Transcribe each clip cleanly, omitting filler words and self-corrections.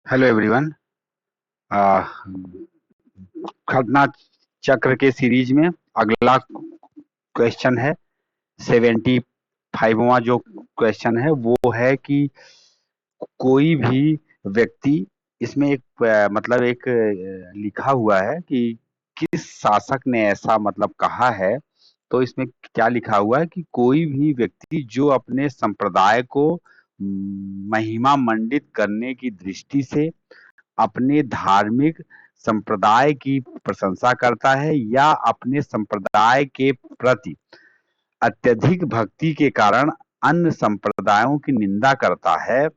Hello everyone. घटना चक्र के सीरीज में अगला क्वेश्चन है। 75वां जो क्वेश्चन है वो है कि कोई भी व्यक्ति, इसमें एक मतलब एक लिखा हुआ है कि किस शासक ने ऐसा मतलब कहा है। तो इसमें क्या लिखा हुआ है कि कोई भी व्यक्ति जो अपने संप्रदाय को महिमा मंडित करने की दृष्टि से अपने धार्मिक संप्रदाय की प्रशंसा करता है या अपने संप्रदाय के प्रति अत्यधिक भक्ति के कारण अन्य संप्रदायों की निंदा करता है,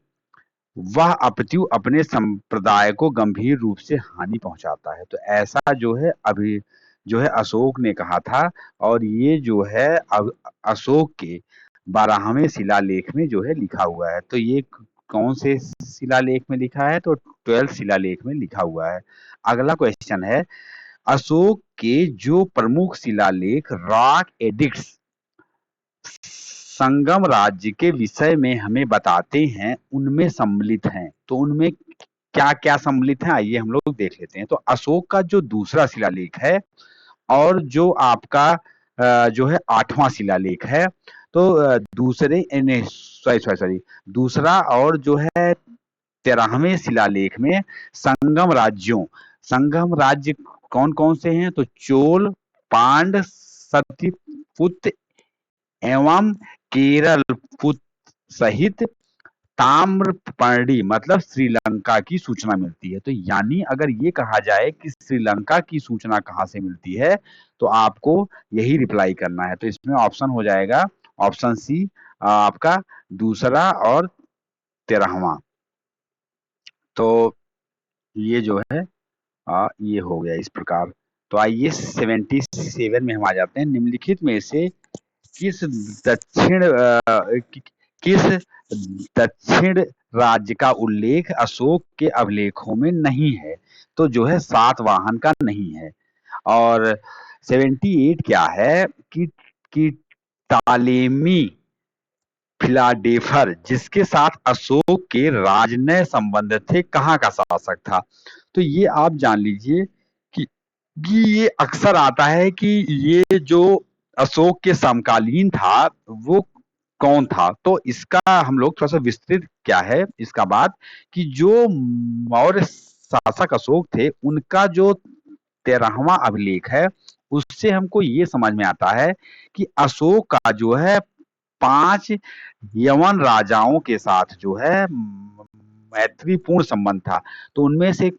वह अपितु अपने संप्रदाय को गंभीर रूप से हानि पहुंचाता है। तो ऐसा जो है अशोक ने कहा था। और ये जो है अशोक के 12वें शिलालेख में जो है लिखा हुआ है। तो ये कौन से शिलालेख में लिखा है? तो 12 शिलालेख में लिखा हुआ है। अगला क्वेश्चन है, अशोक के जो प्रमुख शिलालेख रॉक एडिक्ट्स संगम राज्य के विषय में हमें बताते हैं, उनमें सम्मिलित हैं। तो उनमें क्या क्या सम्मिलित है, आइए हम लोग देख लेते हैं। तो अशोक का जो दूसरा शिलालेख है और जो आपका जो है 8वां शिलालेख है। तो दूसरे सॉरी सॉरी सॉरी दूसरा और जो है 13वें शिलालेख में संगम राज्य कौन कौन से हैं? तो चोल, पांड, सत्यपुत एवं केरल पुत सहित ताम्रपर्णी मतलब श्रीलंका की सूचना मिलती है। तो यानी अगर ये कहा जाए कि श्रीलंका की सूचना कहाँ से मिलती है, तो आपको यही रिप्लाई करना है। तो इसमें ऑप्शन हो जाएगा ऑप्शन सी, आपका दूसरा और 13वां। तो ये जो है ये हो गया इस प्रकार। तो आइए 77 में हम आ जाते हैं। निम्नलिखित में से किस दक्षिण किस दक्षिण राज्य का उल्लेख अशोक के अभिलेखों में नहीं है? तो जो है सातवाहन का नहीं है। और 78 क्या है कि टालेमी फिलाडेफर जिसके साथ अशोक के राजनय संबंध थे, कहाँ का शासक था? तो ये आप जान लीजिए कि ये अक्सर आता है कि ये जो अशोक के समकालीन था वो कौन था। तो इसका हम लोग थोड़ा सा विस्तृत क्या है इसका बात, कि जो मौर्य शासक अशोक थे उनका जो 13वां अभिलेख है उससे हमको ये समझ में आता है कि अशोक का जो है 5 यवन राजाओं के साथ जो है मैत्रीपूर्ण संबंध था। तो उनमें से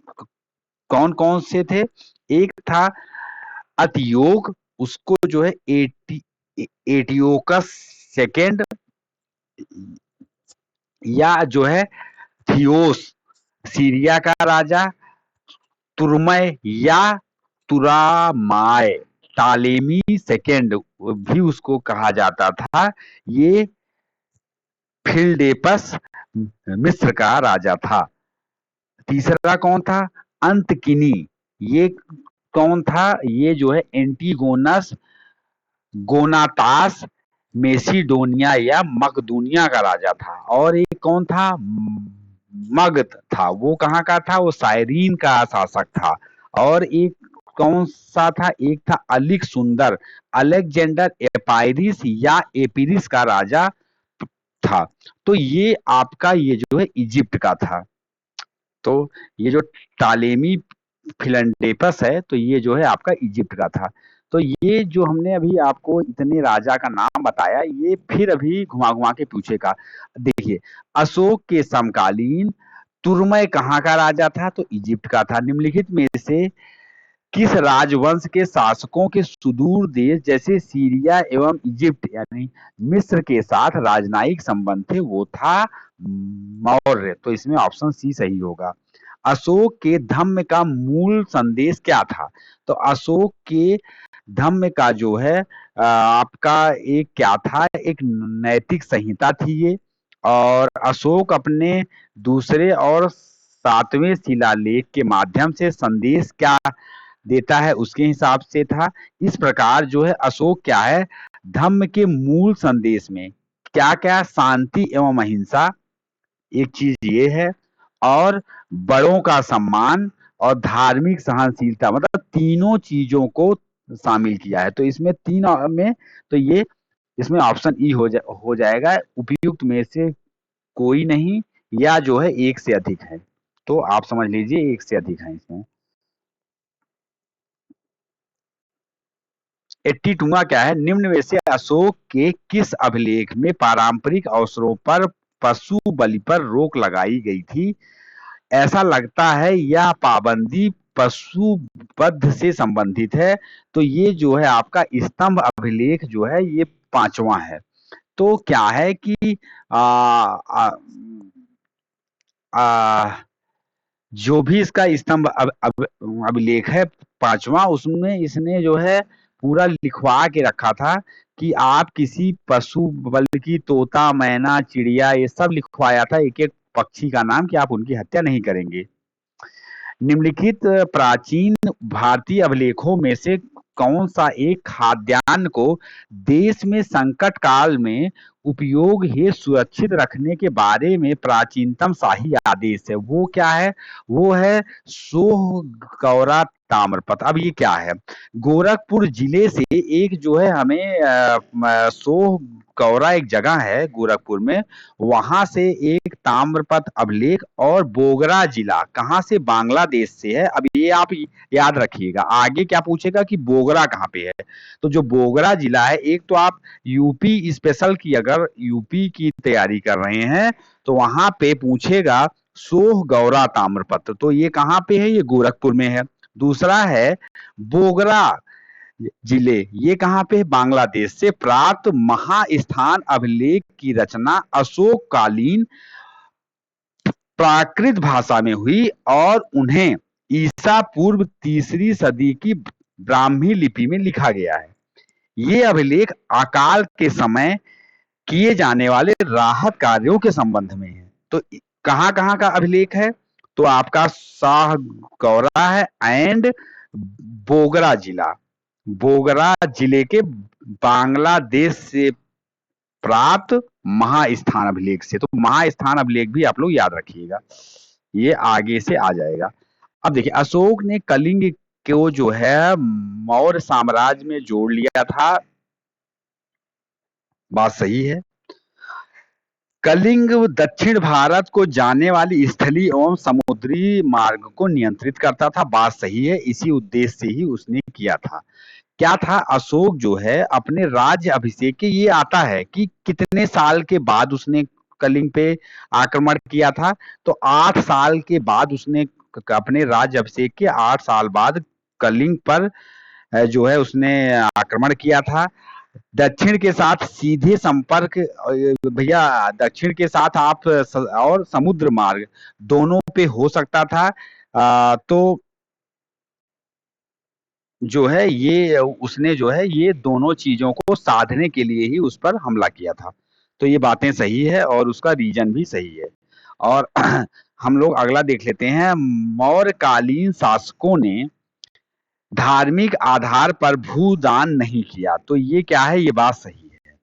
कौन कौन से थे? एक था अतियोग, उसको जो है एटियोकस सेकेंड, या जो है थियोस सीरिया का राजा, तुरमय या तुरामाय, टालेमी सेकेंड भी उसको कहा जाता था। ये फिलडेपस मिस्र का राजा था। तीसरा कौन था? अंतकिनी। ये कौन था? ये जो है एंटीगोनस गोनातास मेसिडोनिया या मकदूनिया का राजा था। और एक कौन था? मगध था। वो कहाँ का था? वो साइरीन का शासक था। और एक कौन सा था? एक था अलिक सुंदर, अलेक्जेंडर एपाइरिस या एपिरिस का राजा था। तो ये आपका ये जो है इजिप्ट का था। तो ये जो टालेमी फिलडेपस है तो ये जो है आपका इजिप्ट का था। तो ये जो हमने अभी आपको इतने राजा का नाम बताया, ये फिर अभी घुमा घुमा के पूछेगा। देखिए, अशोक के समकालीन तुर्मय कहाँ का राजा था? तो इजिप्ट का था। निम्नलिखित में से किस राजवंश के शासकों के सुदूर देश जैसे सीरिया एवं इजिप्ट यानी मिस्र के साथ राजनयिक संबंध थे? वो था मौर्य। तो इसमें ऑप्शन सी सही होगा। अशोक के धम्म का मूल संदेश क्या था? तो अशोक के धम्म का जो है आपका एक क्या था? एक नैतिक संहिता थी ये। और अशोक अपने दूसरे और 7वें शिलालेख के माध्यम से संदेश क्या देता है उसके हिसाब से था। इस प्रकार जो है अशोक क्या है, धम्म के मूल संदेश में क्या क्या शांति एवं अहिंसा, एक चीज ये है। और बड़ों का सम्मान और धार्मिक सहनशीलता, मतलब तीनों चीजों को शामिल किया है। तो इसमें में तो ये इसमें ऑप्शन ई हो जाएगा, उपयुक्त में से कोई नहीं, या जो है एक से अधिक है। तो आप समझ लीजिए एक से अधिक है इसमें। 82वां क्या है, निम्न में से अशोक के किस अभिलेख में पारंपरिक अवसरों पर पशु बलि पर रोक लगाई गई थी? ऐसा लगता है यह पाबंदी पशु वध से संबंधित है। तो ये जो है आपका स्तंभ अभिलेख जो है ये 5वां है। तो क्या है कि आ, आ, आ, जो भी इसका स्तंभ अभिलेख है 5वां, उसमें इसने जो है पूरा लिखवा के रखा था कि आप किसी पशु, बल्कि तोता, मैना, चिड़िया, ये सब लिखवाया था एक एक पक्षी का नाम, कि आप उनकी हत्या नहीं करेंगे। निम्नलिखित प्राचीन भारतीय अभिलेखों में से कौन सा एक खाद्यान्न को देश में संकट काल में उपयोग हेतु सुरक्षित रखने के बारे में प्राचीनतम शाही आदेश है? वो क्या है? वो है सोह गौरा ताम्रपत्र। अब ये क्या है, गोरखपुर जिले से एक जो है हमें सोह गौरा एक जगह है गोरखपुर में, वहां से एक ताम्रपत्र अभिलेख, और बोगरा जिला कहाँ से, बांग्लादेश से है। अब ये आप याद रखिएगा, आगे क्या पूछेगा कि बोगरा कहाँ पे है। तो जो बोगरा जिला है, एक तो आप यूपी स्पेशल की अगर यूपी की तैयारी कर रहे हैं तो वहां पे पूछेगा सोह गौरा ताम्रपत्र, तो ये कहाँ पे है, ये गोरखपुर में है। दूसरा है बोगरा जिले, ये कहाँ पे है, बांग्लादेश से प्राप्त महास्थान अभिलेख की रचना अशोक कालीन प्राकृत भाषा में हुई और उन्हें ईसा पूर्व 3री सदी की ब्राह्मी लिपि में लिखा गया है। ये अभिलेख अकाल के समय किए जाने वाले राहत कार्यों के संबंध में है। तो कहाँ कहाँ का अभिलेख है, तो आपका शाह गौरा है एंड बोगरा जिला, बोगरा जिले के बांग्लादेश से प्राप्त महास्थान अभिलेख से। तो महास्थान अभिलेख भी आप लोग याद रखिएगा, ये आगे से आ जाएगा। अब देखिए, अशोक ने कलिंग को जो है मौर्य साम्राज्य में जोड़ लिया था, बात सही है। कलिंग दक्षिण भारत को जाने वाली स्थलीय एवं समुद्री मार्ग को नियंत्रित करता था, बात सही है, इसी उद्देश्य से ही उसने किया था। क्या था, अशोक जो है अपने राज्य अभिषेक के, ये आता है कि कितने साल के बाद उसने कलिंग पे आक्रमण किया था, तो 8 साल के बाद उसने अपने राज्य अभिषेक के 8 साल बाद कलिंग पर जो है उसने आक्रमण किया था। दक्षिण के साथ सीधे संपर्क, भैया दक्षिण के साथ आप और समुद्र मार्ग दोनों पे हो सकता था। तो जो है ये उसने जो है ये दोनों चीजों को साधने के लिए ही उस पर हमला किया था। तो ये बातें सही है और उसका रीजन भी सही है। और हम लोग अगला देख लेते हैं, मौर्यकालीन शासकों ने धार्मिक आधार पर भूदान नहीं किया, तो ये क्या है, ये बात सही है।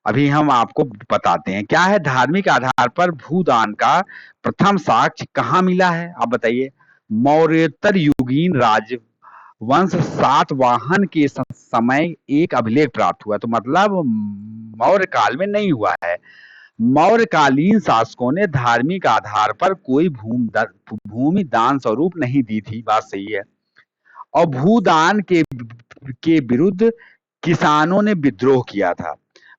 अभी हम आपको बताते हैं क्या है, धार्मिक आधार पर भूदान का प्रथम साक्ष्य कहाँ मिला है, आप बताइए। मौर्योत्तर युगीन राजवंश सातवाहन के समय एक अभिलेख प्राप्त हुआ, तो मतलब मौर्य काल में नहीं हुआ है। मौर्यकालीन शासकों ने धार्मिक आधार पर कोई भूमि दान स्वरूप नहीं दी थी, बात सही है। और भूदान के विरुद्ध किसानों ने विद्रोह किया था।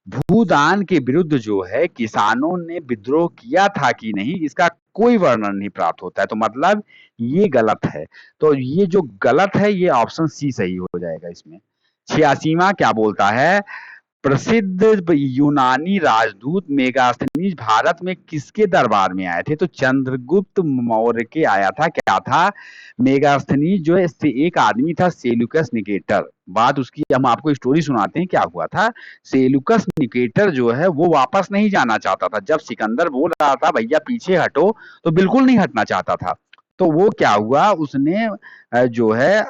भूदान के विरुद्ध जो है किसानों ने विद्रोह किया था कि नहीं, इसका कोई वर्णन नहीं प्राप्त होता है, तो मतलब ये गलत है। तो ये जो गलत है ये ऑप्शन सी सही हो जाएगा इसमें। 86वां क्या बोलता है, प्रसिद्ध यूनानी राजदूत मेगास्थनीज भारत में किसके दरबार में आए थे, तो चंद्रगुप्त मौर्य के आया था। क्या था, मेगास्थनीज जो है इससे एक आदमी था सेल्यूकस निकेटर, बात उसकी हम आपको स्टोरी सुनाते हैं क्या हुआ था। सेल्यूकस निकेटर जो है वो वापस नहीं जाना चाहता था, जब सिकंदर बोल रहा था भैया पीछे हटो तो बिल्कुल नहीं हटना चाहता था। तो वो क्या हुआ, उसने जो है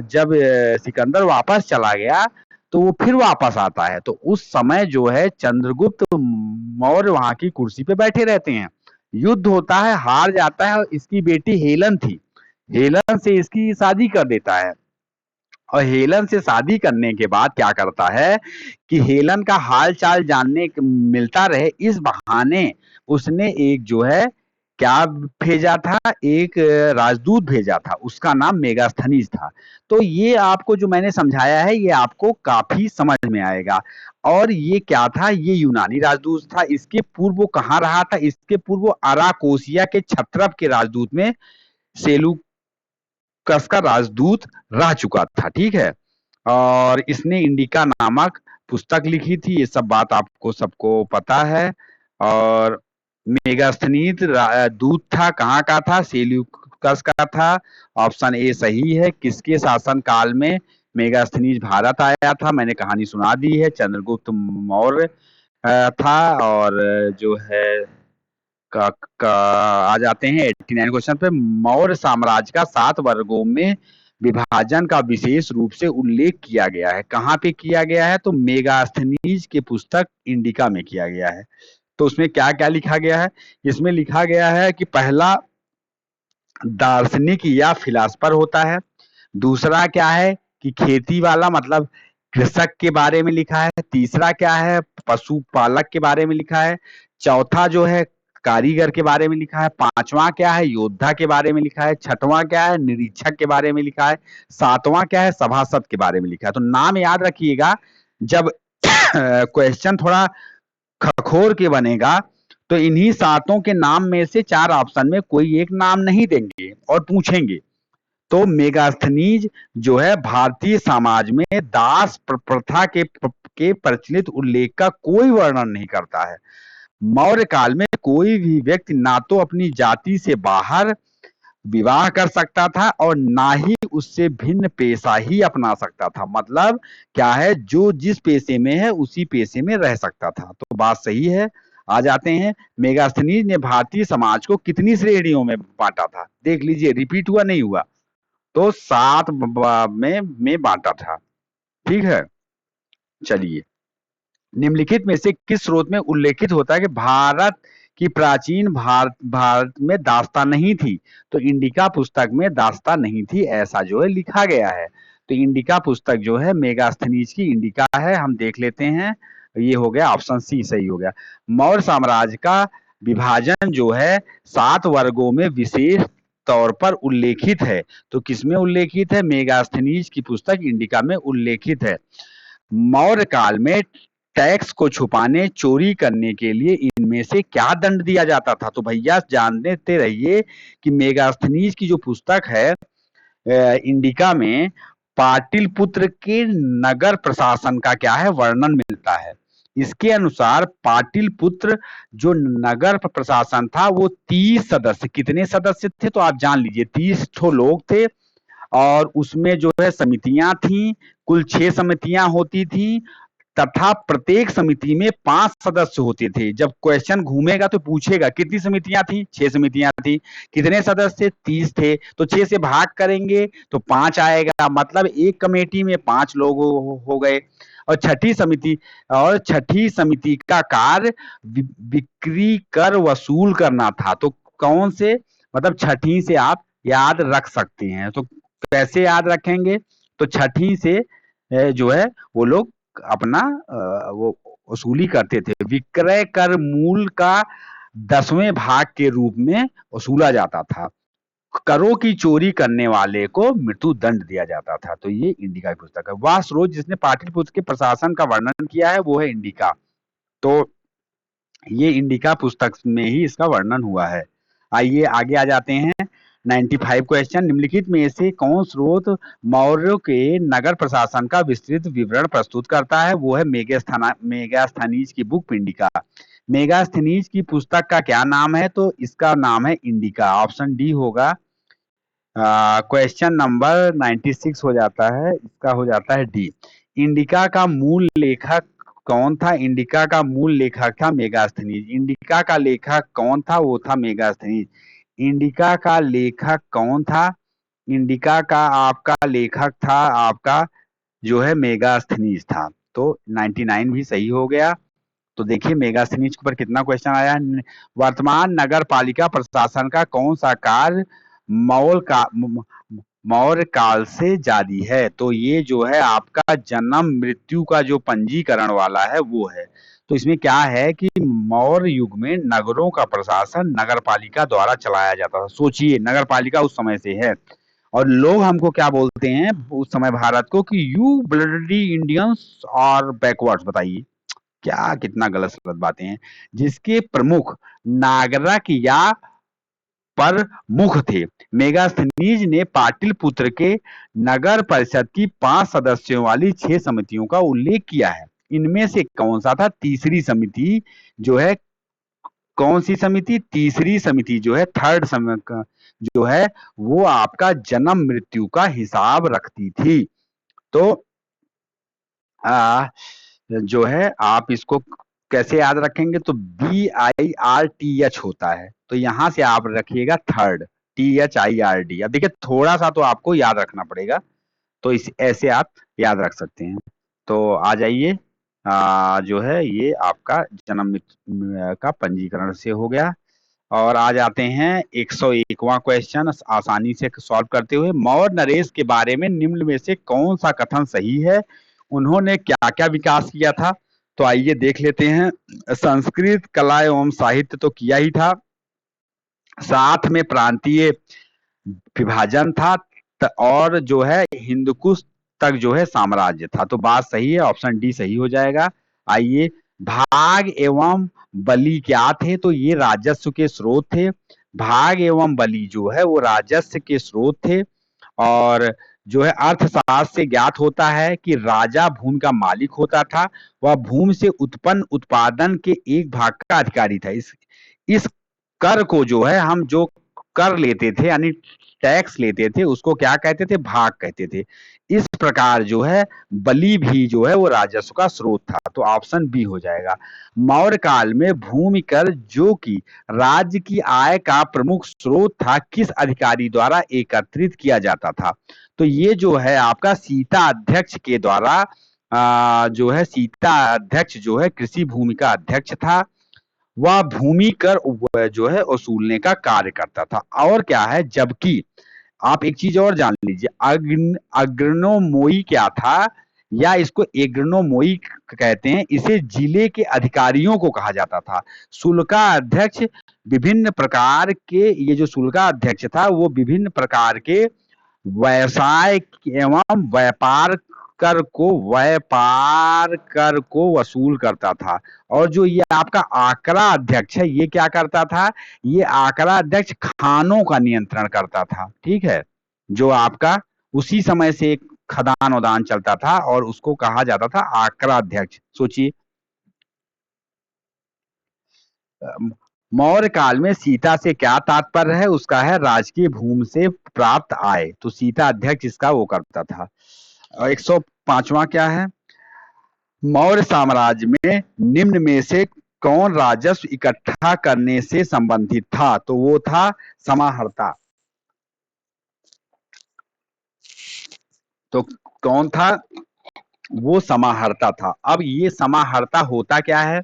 जब सिकंदर वापस चला गया तो वो फिर वापस आता है, तो उस समय जो है चंद्रगुप्त मौर्य वहां की कुर्सी पे बैठे रहते हैं। युद्ध होता है, हार जाता है और इसकी बेटी हेलन थी, हेलन से इसकी शादी कर देता है। और हेलन से शादी करने के बाद क्या करता है कि हेलन का हाल चाल जानने मिलता रहे इस बहाने उसने एक जो है क्या भेजा था, एक राजदूत भेजा था, उसका नाम मेगास्थनीज था। तो ये आपको जो मैंने समझाया है ये आपको काफी समझ में आएगा। और ये क्या था, ये यूनानी राजदूत था। इसके पूर्व वो कहाँ रहा था, इसके पूर्व वो अराकोसिया के क्षत्रप के राजदूत में सेलूकस का राजदूत रह चुका था, ठीक है। और इसने इंडिका नामक पुस्तक लिखी थी, ये सब बात आपको सबको पता है। और मेगास्थनीज दूत था, कहाँ का था, सेल्यूकस का था। ऑप्शन ए सही है। किसके शासन काल में मेगास्थनीज भारत आया था, मैंने कहानी सुना दी है, चंद्रगुप्त मौर्य था। और जो है का, का आ जाते हैं 89 क्वेश्चन पे। मौर्य साम्राज्य का 7 वर्गों में विभाजन का विशेष रूप से उल्लेख किया गया है। कहाँ पे किया गया है, तो मेगास्थनीज के पुस्तक इंडिका में किया गया है। तो उसमें क्या क्या लिखा गया है, इसमें लिखा गया है कि पहला दार्शनिक या फिलासफर होता है। दूसरा क्या है कि खेती वाला मतलब कृषक के बारे में लिखा है। तीसरा क्या है, पशुपालक के बारे में लिखा है। चौथा जो है कारीगर के बारे में लिखा है। पांचवा क्या है, योद्धा के बारे में लिखा है। छठवां क्या है, निरीक्षक के बारे में लिखा है। सातवां क्या है, सभासद के बारे में लिखा है। तो नाम याद रखिएगा, जब क्वेश्चन थोड़ा खखोर के बनेगा तो इन्हीं सातों के नाम में से 4 ऑप्शन में कोई एक नाम नहीं देंगे और पूछेंगे। तो मेगास्थनीज जो है भारतीय समाज में दास प्रथा के प्रचलित उल्लेख का कोई वर्णन नहीं करता है। मौर्य काल में कोई भी व्यक्ति ना तो अपनी जाति से बाहर विवाह कर सकता था और ना ही उससे भिन्न पेशा ही अपना सकता था। मतलब क्या है, जो जिस पेशे में है उसी पेशे में रह सकता था। तो बात सही है। आ जाते हैं, मेगास्थनीज ने भारतीय समाज को कितनी श्रेणियों में बांटा था, देख लीजिए, रिपीट हुआ नहीं हुआ। तो 7 में बांटा था, ठीक है। चलिए, निम्नलिखित में से किस स्रोत में उल्लेखित होता है कि भारत की प्राचीन भारत में दास्तां नहीं थी। तो इंडिका पुस्तक में दास्तां नहीं थी, ऐसा जो है लिखा गया है। तो इंडिका पुस्तक जो है मेगास्थनीज की इंडिका है, हम देख लेते हैं। ये हो गया, ऑप्शन सी सही हो गया। मौर्य साम्राज्य का विभाजन जो है 7 वर्गों में विशेष तौर पर उल्लेखित है। तो किसमें उल्लेखित है, मेगास्थनीज की पुस्तक इंडिका में उल्लेखित है। मौर्य काल में टैक्स को छुपाने, चोरी करने के लिए इनमें से क्या दंड दिया जाता था। तो भैया जानते रहिए कि मेगास्थनीज की जो पुस्तक है इंडिका में पाटिलपुत्र के नगर प्रशासन का क्या है, वर्णन मिलता है। इसके अनुसार पाटिलपुत्र जो नगर प्रशासन था वो 30 सदस्य, कितने सदस्य थे तो आप जान लीजिए, 30 ठो लोग थे। और उसमें जो है समितियां थी, कुल 6 समितियां होती थी तथा प्रत्येक समिति में 5 सदस्य होते थे। जब क्वेश्चन घूमेगा तो पूछेगा कितनी समितियां थी, 6 समितियां थी। कितने सदस्य, 30 थे। तो 6 से भाग करेंगे तो 5 आएगा, मतलब एक कमेटी में 5 लोग हो गए। और छठी समिति का कार्य बिक्री कर वसूल करना था। तो कौन से, मतलब छठी से आप याद रख सकते हैं। तो कैसे याद रखेंगे, तो छठी से जो है वो लोग अपना वो वसूली करते थे। विक्रय कर मूल का 10वें भाग के रूप में वसूला जाता था। करों की चोरी करने वाले को मृत्यु दंड दिया जाता था। तो ये इंडिका की पुस्तक है। वह स्रोत जिसने पाटलिपुत्र के प्रशासन का वर्णन किया है वो है इंडिका। तो ये इंडिका पुस्तक में ही इसका वर्णन हुआ है। आइए आगे आ जाते हैं। 95 क्वेश्चन, निम्नलिखित में से कौन स्रोत मौर्यों के नगर प्रशासन का विस्तृत विवरण प्रस्तुत करता है। वो है मेगास्थनीज की बुक इंडिका। मेगास्थनीज की पुस्तक का क्या नाम है, तो इसका नाम है इंडिका। ऑप्शन डी होगा। क्वेश्चन नंबर 96 हो जाता है, इसका हो जाता है डी। इंडिका का मूल लेखक कौन था, इंडिका का मूल लेखक था मेगास्थनीज। इंडिका का लेखक कौन था, वो था मेगास्थनीज। इंडिका का लेखक कौन था, इंडिका का आपका लेखक था आपका जो है मेगास्थनीज था। तो 99 भी सही हो गया। तो देखिए मेगा स्नीच पर कितना क्वेश्चन आया है। वर्तमान नगर पालिका प्रशासन का कौन सा कार्य मौर्य काल से जारी है? तो ये जो है आपका जन्म मृत्यु का जो पंजीकरण वाला है वो है। तो इसमें क्या है कि मौर्य युग में नगरों का प्रशासन नगर पालिका द्वारा चलाया जाता था। सोचिए नगर पालिका उस समय से है और लोग हमको क्या बोलते हैं उस समय भारत को कि यू ब्लडी इंडियंस और बैकवर्ड्स। बताइए क्या कितना गलत गलत बातें हैं। जिसके प्रमुख नागरिक या प्रमुख थे। मेगास्थनीज ने पाटलिपुत्र के नगर परिषद की 5 सदस्यों वाली 6 समितियों का उल्लेख किया है। इनमें से कौन सा था तीसरी समिति जो है, कौन सी समिति? तीसरी समिति जो है जो है वो आपका जन्म मृत्यु का हिसाब रखती थी। तो जो है आप इसको कैसे याद रखेंगे? तो BIRTH होता है, तो यहां से आप रखिएगा थर्ड THIRD। अब देखिए थोड़ा सा तो आपको याद रखना पड़ेगा, तो इस ऐसे आप याद रख सकते हैं। तो आ जाइए, जो है ये आपका जन्म का पंजीकरण से हो गया। और आ जाते हैं 101वां क्वेश्चन आसानी से सॉल्व करते हुए। मौर्य नरेश के बारे में निम्न में से कौन सा कथन सही है? उन्होंने क्या क्या विकास किया था? तो आइए देख लेते हैं। संस्कृत कला एवं साहित्य तो किया ही था, साथ में प्रांतीय विभाजन था और जो है हिंदकुश तक जो है साम्राज्य था। तो बात सही है, ऑप्शन डी सही हो जाएगा। आइए, भाग एवं बलि क्या थे? तो ये राजस्व के स्रोत थे। भाग एवं बलि जो है वो राजस्व के स्रोत थे। और जो है अर्थशास्त्र से ज्ञात होता है कि राजा भूमि का मालिक होता था। वह भूमि से उत्पन्न उत्पादन के एक भाग का अधिकारी था। इस कर को जो है हम जो कर लेते थे यानी टैक्स लेते थे उसको क्या कहते थे? भाग कहते थे। इस प्रकार जो है बलि भी जो है वो राजस्व का स्रोत था। तो ऑप्शन बी हो जाएगा। मौर्य काल में भूमि कर जो कि राज्य की आय का प्रमुख स्रोत था किस अधिकारी द्वारा एकत्रित किया जाता था? तो ये जो है आपका सीता अध्यक्ष के द्वारा जो है सीता अध्यक्ष जो है कृषि भूमि का अध्यक्ष था। वह भूमि कर जो है वसूलने का कार्य करता था। और क्या है, जबकि आप एक चीज और जान लीजिए, अग्रनोमोई क्या था या इसको एग्रनोमोई कहते हैं। इसे जिले के अधिकारियों को कहा जाता था। शुल्का अध्यक्ष विभिन्न प्रकार के, ये जो शुल्का अध्यक्ष था वो विभिन्न प्रकार के व्यवसाय एवं व्यापार कर को वसूल करता था। और जो ये आपका आंकड़ा अध्यक्ष है ये क्या करता था? ये आंकड़ा अध्यक्ष खानों का नियंत्रण करता था। ठीक है, जो आपका उसी समय से एक खदान उदान चलता था और उसको कहा जाता था आंकड़ा अध्यक्ष। सोचिए, मौर्य काल में सीता से क्या तात्पर्य है? उसका है राजकीय भूमि से प्राप्त आय। तो सीता अध्यक्ष इसका वो करता था। 105वां क्या है? मौर्य साम्राज्य में निम्न में से कौन राजस्व इकट्ठा करने से संबंधित था? तो वो था समाहर्ता। तो कौन था? वो समाहर्ता था। अब ये समाहर्ता होता क्या है?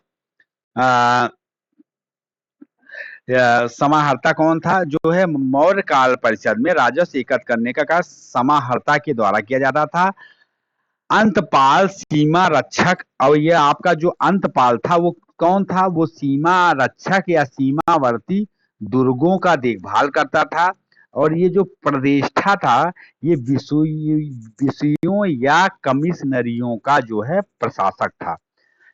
समाहर्ता कौन था? जो है मौर्य काल परिषद में राजस्व एकत्र करने का कार्य समाहर्ता के द्वारा किया जाता था। अंतपाल सीमा रक्षक, और ये आपका जो अंतपाल था वो कौन था? वो सीमा रक्षक या सीमावर्ती दुर्गों का देखभाल करता था। और ये जो प्रदेष्टा था ये विषयों या कमिश्नरियों का जो है प्रशासक था।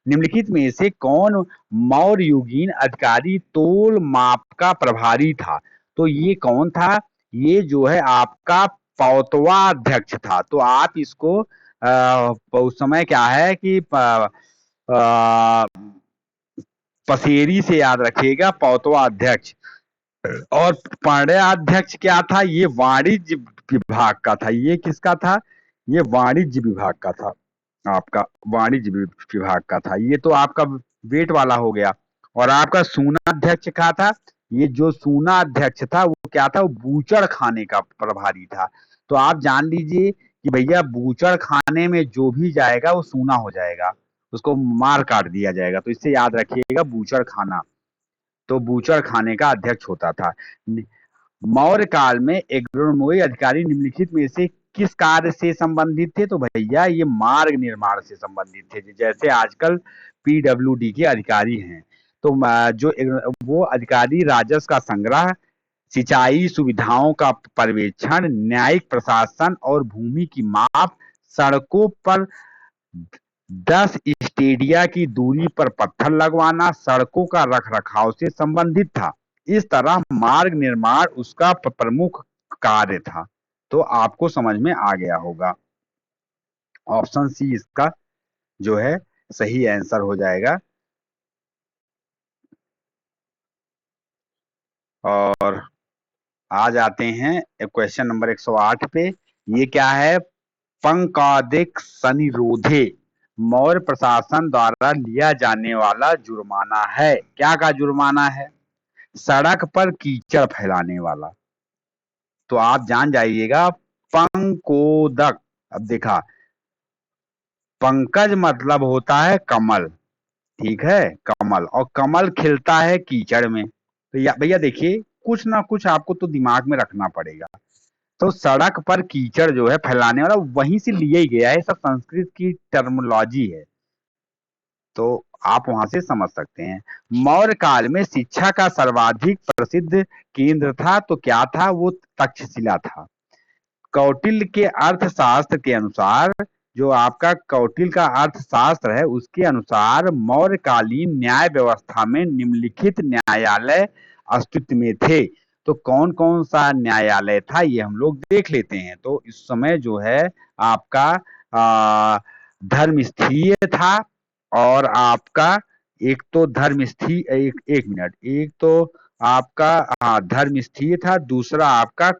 निम्नलिखित में से कौन मौर्य युगीन अधिकारी तोल माप का प्रभारी था? तो ये कौन था? ये जो है आपका पौतवा अध्यक्ष था। तो आप इसको उस समय क्या है कि पसेरी से याद रखिएगा, पौतवा अध्यक्ष। और पांड्याध्यक्ष क्या था? ये वाणिज्य विभाग का था। ये किसका था? ये वाणिज्य विभाग का था। आपका वाणिज्य विभाग का था। ये तो आपका वेट वाला हो गया। और आपका सूना अध्यक्ष क्या था? ये जो सूना अध्यक्ष था वो क्या था? वो बूचड़ खाने का प्रभारी था। तो आप जान लीजिए कि भैया बूचड़ खाने में जो भी जाएगा वो सूना हो जाएगा। उसको मार काट दिया जाएगा। तो इससे याद रखिएगा बूचड़ खाना, तो बूचड़ खाने का अध्यक्ष होता था। मौर्य काल में एग्रोनोमी अधिकारी निम्नलिखित में से किस कार्य से संबंधित थे? तो भैया ये मार्ग निर्माण से संबंधित थे, जैसे आजकल पीडब्ल्यूडी के अधिकारी हैं। तो वो अधिकारी राजस्व का संग्रह, सिंचाई सुविधाओं का पर्यवेक्षण, न्यायिक प्रशासन और भूमि की माप, सड़कों पर 10 स्टेडिया की दूरी पर पत्थर लगवाना, सड़कों का रखरखाव से संबंधित था। इस तरह मार्ग निर्माण उसका प्रमुख कार्य था। तो आपको समझ में आ गया होगा। ऑप्शन सी इसका जो है सही आंसर हो जाएगा। और आ जाते हैं क्वेश्चन नंबर 108 पे। ये क्या है? पंकादिक सनिरोधे मौर्य प्रशासन द्वारा लिया जाने वाला जुर्माना है। क्या का जुर्माना है? सड़क पर कीचड़ फैलाने वाला। तो आप जान जाइएगा पंकोदक। अब देखा, पंकज मतलब होता है कमल, ठीक है, कमल, और कमल खिलता है कीचड़ में। तो भैया देखिए, कुछ ना कुछ आपको तो दिमाग में रखना पड़ेगा। तो सड़क पर कीचड़ जो है फैलाने वाला, वहीं से लिया ही गया है, सब संस्कृत की टर्मोलॉजी है। तो आप वहां से समझ सकते हैं। मौर्य काल में शिक्षा का सर्वाधिक प्रसिद्ध केंद्र था, तो क्या था वो? तक्षशिला था। कौटिल्य के अर्थशास्त्र के अनुसार, जो आपका कौटिल्य का अर्थशास्त्र है उसके अनुसार मौर्यकालीन न्याय व्यवस्था में निम्नलिखित न्यायालय अस्तित्व में थे। तो कौन कौन सा न्यायालय था ये हम लोग देख लेते हैं। तो इस समय जो है आपका धर्मस्थलीय था, और आपका एक तो धर्मस्थली, एक मिनट, एक तो आपका धर्मस्थलीय था, दूसरा आपका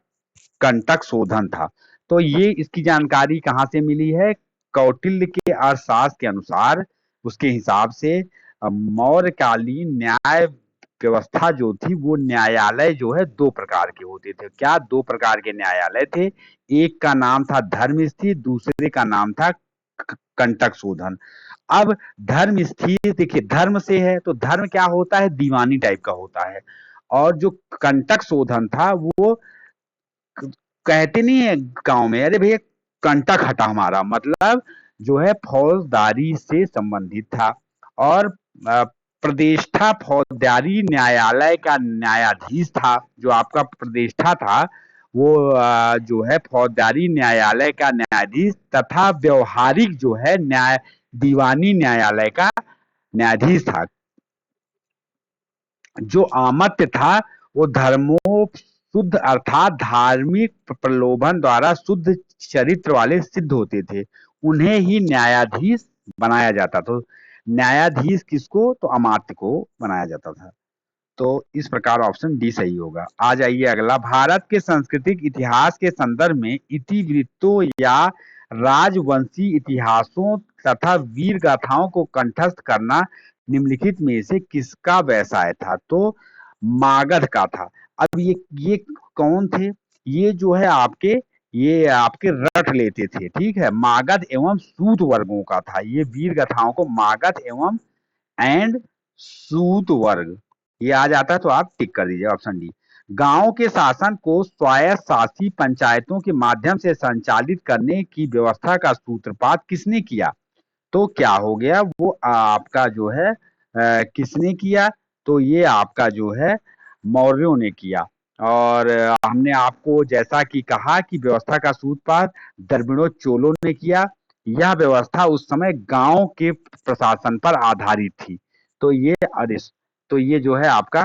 कंटक शोधन था। तो ये इसकी जानकारी कहाँ से मिली है? कौटिल्य के अर्थशास्त्र के अनुसार, उसके हिसाब से मौर्यकालीन न्याय व्यवस्था जो थी, वो न्यायालय जो है दो प्रकार के होते थे। क्या दो प्रकार के न्यायालय थे? एक का नाम था धर्मस्थली, दूसरे का नाम था कंटक शोधन। अब धर्मस्थली देखिए, धर्म से है, तो धर्म क्या होता है? दीवानी टाइप का होता है। और जो कंटक शोधन था वो कहते नहीं है गांव में, अरे भैया कंटक हटा हमारा, मतलब जो है फौजदारी से संबंधित था। और प्रतिष्ठा फौजदारी न्यायालय का न्यायाधीश था। जो आपका प्रतिष्ठा था वो जो है फौजदारी न्यायालय का न्यायाधीश, तथा व्यवहारिक जो है न्याय दीवानी न्यायालय का न्यायाधीश था। जो आमत्य था वो धर्मो शुद्ध अर्थात धार्मिक प्रलोभन द्वारा शुद्ध चरित्र वाले सिद्ध होते थे, उन्हें ही न्यायाधीश बनाया जाता था। न्यायाधीश किसको? तो अमात्य को बनाया जाता था। तो इस प्रकार ऑप्शन डी सही होगा। आ जाइए अगला। भारत के सांस्कृतिक इतिहास के संदर्भ में इतिवृत्तों या राजवंशी इतिहासों तथा वीर गाथाओं को कंठस्थ करना निम्नलिखित में से किसका व्यवसाय था? तो मागध का था। अब ये कौन थे? ये जो है आपके, ये आपके रट लेते थे, ठीक है। मागध एवं सूत वर्गों का था। ये वीर गाथाओं को मागध एवं एंड सूत वर्ग, ये आ जाता है तो आप टिक कर दीजिए ऑप्शन डी। गांव के शासन को स्वायत्त शासी पंचायतों के माध्यम से संचालित करने की व्यवस्था का सूत्रपात किसने किया? तो क्या हो गया वो आपका जो है किसने किया? तो ये आपका जो है मौर्यों ने किया। और हमने आपको जैसा कि कहा कि व्यवस्था का सूत्रपात द्रविड़ों चोलों ने किया। यह व्यवस्था उस समय गांव के प्रशासन पर आधारित थी। तो ये आदेश, तो ये जो है आपका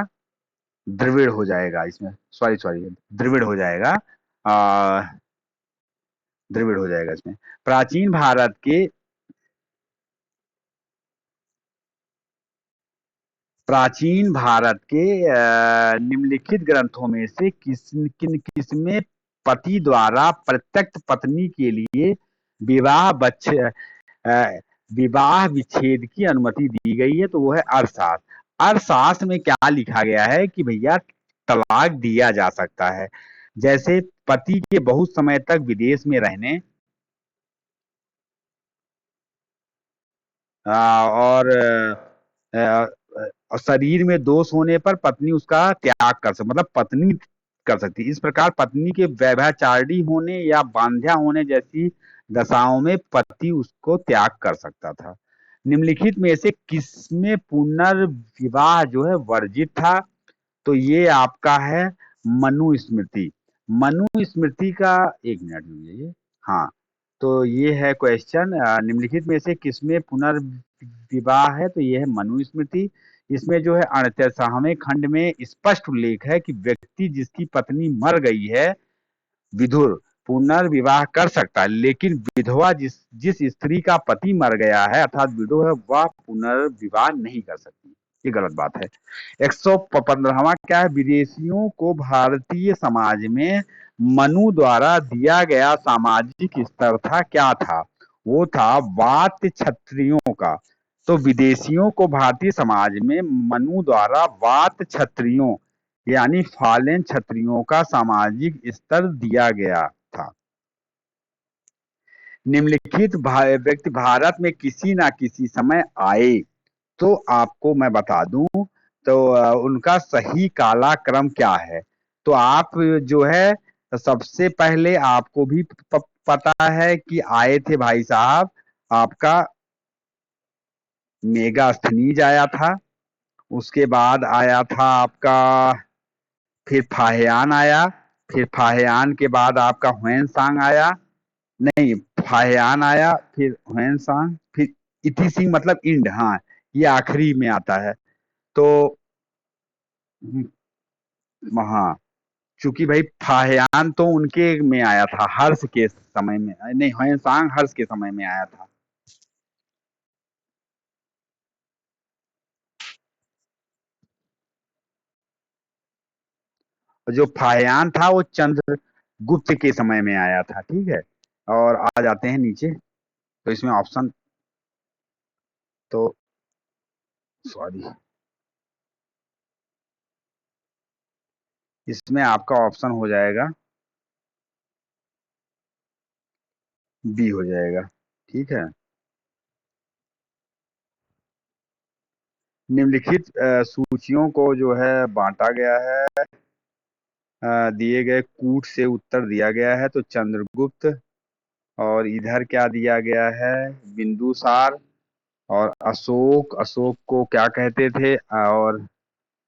द्रविड़ हो जाएगा इसमें, सॉरी सॉरी, द्रविड़ हो जाएगा। आ, द्रविड़ हो जाएगा इसमें। प्राचीन भारत के प्राचीन भारत के निम्नलिखित ग्रंथों में से किसमें पति द्वारा प्रत्यक्ष पत्नी के लिए विवाह बच्चे विवाह विच्छेद की अनुमति दी गई है? तो वो है अर्थशास्त्र। अर्थशास्त्र में क्या लिखा गया है कि भैया तलाक दिया जा सकता है। जैसे पति के बहुत समय तक विदेश में रहने, और शरीर में दोष होने पर पत्नी उसका त्याग कर सकती, मतलब पत्नी कर सकती है। इस प्रकार पत्नी के व्यभिचारिणी होने या बांध्या होने जैसी दशाओं में पति उसको त्याग कर सकता था। निम्नलिखित में से किसमें पुनर्विवाह जो है वर्जित था? तो ये आपका है मनुस्मृति। मनुस्मृति का, एक मिनट में ये, हाँ, तो ये है क्वेश्चन, निम्नलिखित में से किसमें पुनर्विवाह है? तो ये है मनुस्मृति। इसमें जो है 38वें खंड में स्पष्ट उल्लेख है कि व्यक्ति जिसकी पत्नी मर गई है, विधुर, पुनर्विवाह कर सकता है, लेकिन विधवा जिस जिस स्त्री का पति मर गया है अर्थात विडो है, वह पुनर्विवाह नहीं कर सकती। ये गलत बात है। 115वां क्या है? विदेशियों को भारतीय समाज में मनु द्वारा दिया गया सामाजिक स्तर था, क्या था? वो था वात क्षत्रियों का। तो विदेशियों को भारतीय समाज में मनु द्वारा वात क्षत्रियों यानी फालेन क्षत्रियों का सामाजिक स्तर दिया गया था। निम्नलिखित व्यक्ति भारत में किसी ना किसी समय आए, तो आपको मैं बता दूं, तो उनका सही कालाक्रम क्या है? तो आप जो है सबसे पहले आपको भी पता है कि आए थे भाई साहब, आपका मेगास्थनीज आया था, उसके बाद आया था आपका, फिर फाहियान आया, फिर फाहियान के बाद आपका ह्वेनसांग आया, नहीं, फाहियान आया, फिर ह्वेनसांग, फिर इति सिंह मतलब इंड, हाँ, ये आखिरी में आता है। तो हाँ, चूंकि भाई फाहियान तो उनके में आया था, हर्ष के समय में, नहीं, ह्वेनसांग हर्ष के समय में आया था। और जो फाहियान था वो चंद्रगुप्त के समय में आया था, ठीक है। और आ जाते हैं नीचे, तो इसमें ऑप्शन, तो सॉरी, इसमें आपका ऑप्शन हो जाएगा बी हो जाएगा, ठीक है। निम्नलिखित सूचियों को जो है बांटा गया है, दिए गए कूट से उत्तर दिया गया है, तो चंद्रगुप्त, और इधर क्या दिया गया है? बिंदुसार, और अशोक, अशोक को क्या कहते थे? और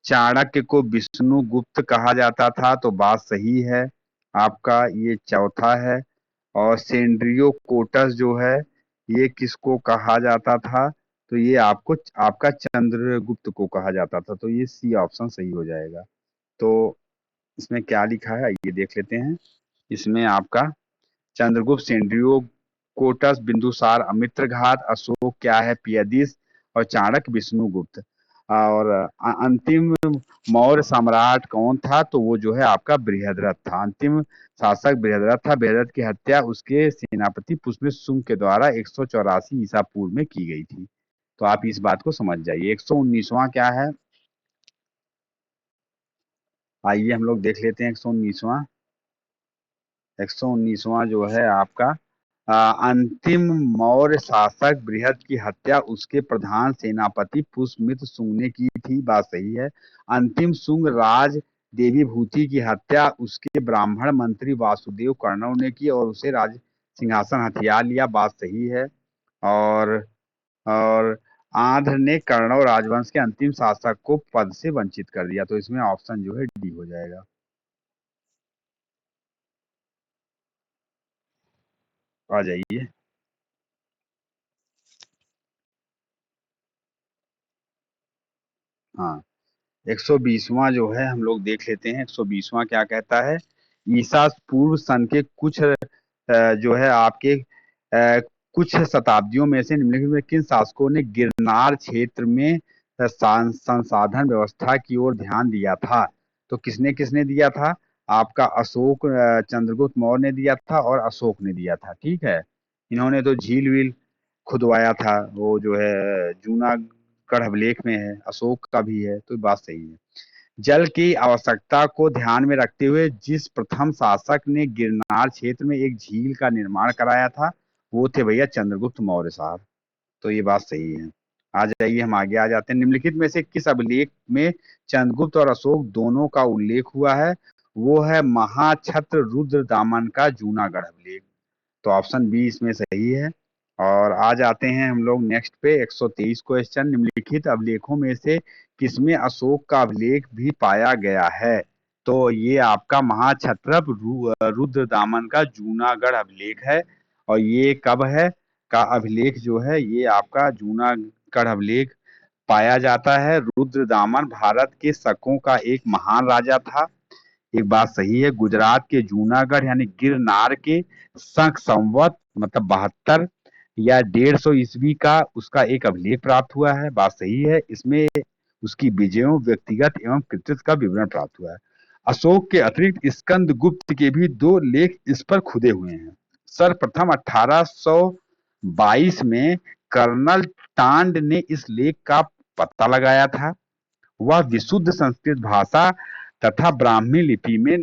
चाणक्य को विष्णुगुप्त कहा जाता था, तो बात सही है आपका, ये चौथा है। और सेंड्रियो कोटस जो है, ये किसको कहा जाता था? तो ये आपको, आपका चंद्रगुप्त को कहा जाता था, तो ये सी ऑप्शन सही हो जाएगा। तो इसमें क्या लिखा है ये देख लेते हैं। इसमें आपका चंद्रगुप्त सेंड्रियो कोटस बिंदुसार अमित्रघात, अशोक क्या है पियदिस, और चाणक्य विष्णुगुप्त। और अंतिम मौर्य सम्राट कौन था? तो वो जो है आपका बृहद्रथ था। अंतिम शासक बृहद्रथ था। बृहद्रथ की हत्या उसके सेनापति पुष्यमित्र शुंग के द्वारा 184 ईसा पूर्व में की गई थी। तो आप इस बात को समझ जाइए। 119वां क्या है? आइए हम लोग देख लेते हैं 119वां। 119वां जो है आपका, अंतिम मौर्य शासक बृहद की हत्या उसके प्रधान सेनापति पुष्यमित्र शुंग ने की थी, बात सही है। अंतिम शुंग राज देवी भूति की हत्या उसके ब्राह्मण मंत्री वासुदेव कर्णव ने की और उसे राज सिंहासन हथिया लिया, बात सही है। और और आंध्र ने कर्णव राजवंश के अंतिम शासक को पद से वंचित कर दिया, तो इसमें ऑप्शन जो है डी हो जाएगा। आ जाइए। हाँ, 120वां जो है हम लोग देख लेते हैं। 120वां क्या कहता है? ईसा पूर्व सन के कुछ जो है आपके कुछ शताब्दियों में से निम्नलिखित में किन शासकों ने गिरनार क्षेत्र में संसाधन व्यवस्था की ओर ध्यान दिया था? तो किसने किसने दिया था? आपका अशोक, चंद्रगुप्त मौर्य ने दिया था और अशोक ने दिया था, ठीक है। इन्होंने तो झील वील खुदवाया था, वो जो है जूनागढ़ अभिलेख में है, अशोक का भी है, तो बात सही है। जल की आवश्यकता को ध्यान में रखते हुए जिस प्रथम शासक ने गिरनार क्षेत्र में एक झील का निर्माण कराया था, वो थे भैया चंद्रगुप्त मौर्य साहब। तो ये बात सही है। आ जाइए, हम आगे आ जाते हैं। निम्नलिखित में से किस अभिलेख में चंद्रगुप्त और अशोक दोनों का उल्लेख हुआ है? वो है महाछत्र रुद्र दामन का जूनागढ़ अभिलेख। तो ऑप्शन बी इसमें सही है। और आ जाते हैं हम लोग नेक्स्ट पे 123 क्वेश्चन। निम्नलिखित अभिलेखों में से किसमें अशोक का अभिलेख भी पाया गया है? तो ये आपका महाक्षत्रप रुद्र दामन का जूनागढ़ अभिलेख है। और ये कब है का अभिलेख जो है, ये आपका जूनागढ़ अभिलेख पाया जाता है। रुद्र दामन भारत के शकों का एक महान राजा था। एक बात सही है। गुजरात के जूनागढ़ यानी गिरनार के शक संवत मतलब 72 या 150 ईस्वी का उसका एक अभिलेख प्राप्त हुआ है। बात सही है। इसमें उसकी विजयों, व्यक्तिगत एवं कृतित्व का विवरण प्राप्त हुआ है। अशोक के अतिरिक्त स्कंद गुप्त के भी 2 लेख इस पर खुदे हुए हैं। सर्वप्रथम 1822 में कर्नल टांड ने इस लेख का पता लगाया था। वह विशुद्ध संस्कृत भाषा तथा ब्राह्मी लिपि में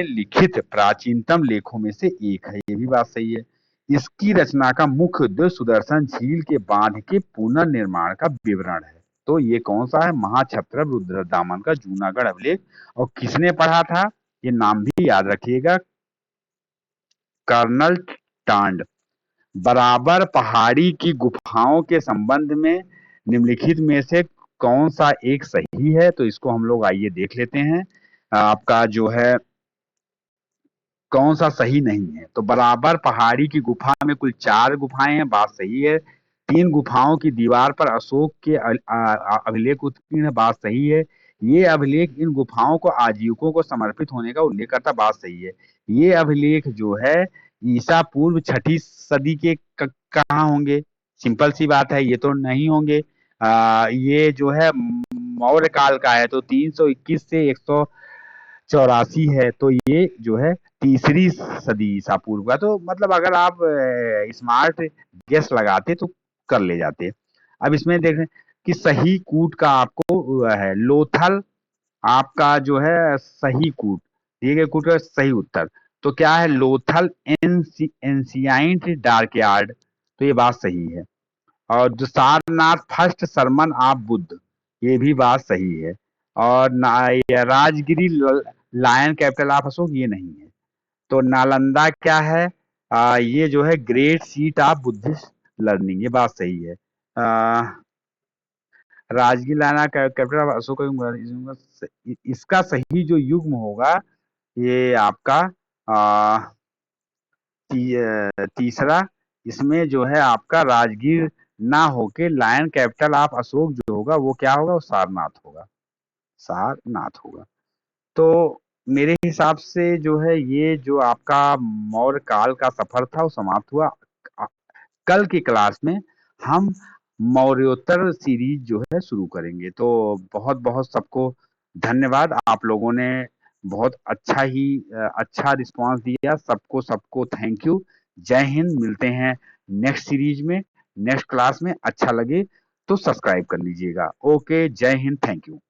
लिखित प्राचीनतम लेखों में से एक है। ये भी बात सही है। इसकी रचना का मुख्य उद्देश्य सुदर्शन झील के बांध के पुनर्निर्माण का विवरण है। तो ये कौन सा है? महाक्षत्रप रुद्रदामन का जूनागढ़ अभिलेख। और किसने पढ़ा था? ये नाम भी याद रखिएगा, कर्नल टांड। बराबर पहाड़ी की गुफाओं के संबंध में निम्नलिखित में से कौन सा एक सही है? तो इसको हम लोग आइए देख लेते हैं। आपका जो है कौन सा सही नहीं है? तो बराबर पहाड़ी की गुफा में कुल 4 गुफाएं हैं। बात सही है। 3 गुफाओं की दीवार पर अशोक के अभिलेख उत्कीर्ण है। बात सही है। ये अभिलेख इन गुफाओं को आजीविकों को समर्पित होने का उल्लेख करता। बात सही है। ये अभिलेख जो है ईसा पूर्व 6ठी सदी के कहाँ होंगे? सिंपल सी बात है, ये तो नहीं होंगे। ये जो है मौर्य काल का है, तो 321 से 184 है। तो ये जो है 3री सदी ईसा पूर्व का। तो मतलब अगर आप स्मार्ट गेस लगाते तो कर ले जाते। अब इसमें देखें कि सही कूट का आपको है लोथल, आपका जो है सही कूट, दिए गए कूट का सही उत्तर तो क्या है? Lothal ancient dockyard. तो ये बात सही है। और जो Sarnath first sermon of Buddha, ये भी बात सही है। और ये Rajgiri lion capital of Ashoka, ये नहीं है। तो नालंदा क्या है? ये जो है great seat of Buddhist learning, ये बात सही है। राजगिर लाना कैपिटल ऑफ अशोक इसका सही जो युग्म होगा ये आपका तीसरा। इसमें जो है आपका राजगीर ना होके लायन कैपिटल ऑफ अशोक जो होगा वो क्या होगा? वो सारनाथ होगा। सारनाथ होगा। तो मेरे हिसाब से जो है ये जो आपका मौर्य काल का सफर था वो समाप्त हुआ। कल की क्लास में हम मौर्योत्तर सीरीज जो है शुरू करेंगे। तो बहुत बहुत सबको धन्यवाद। आप लोगों ने बहुत अच्छा रिस्पांस दिया। सबको सबको थैंक यू। जय हिंद। मिलते हैं नेक्स्ट सीरीज में, नेक्स्ट क्लास में। अच्छा लगे तो सब्सक्राइब कर लीजिएगा। ओके, जय हिंद, थैंक यू।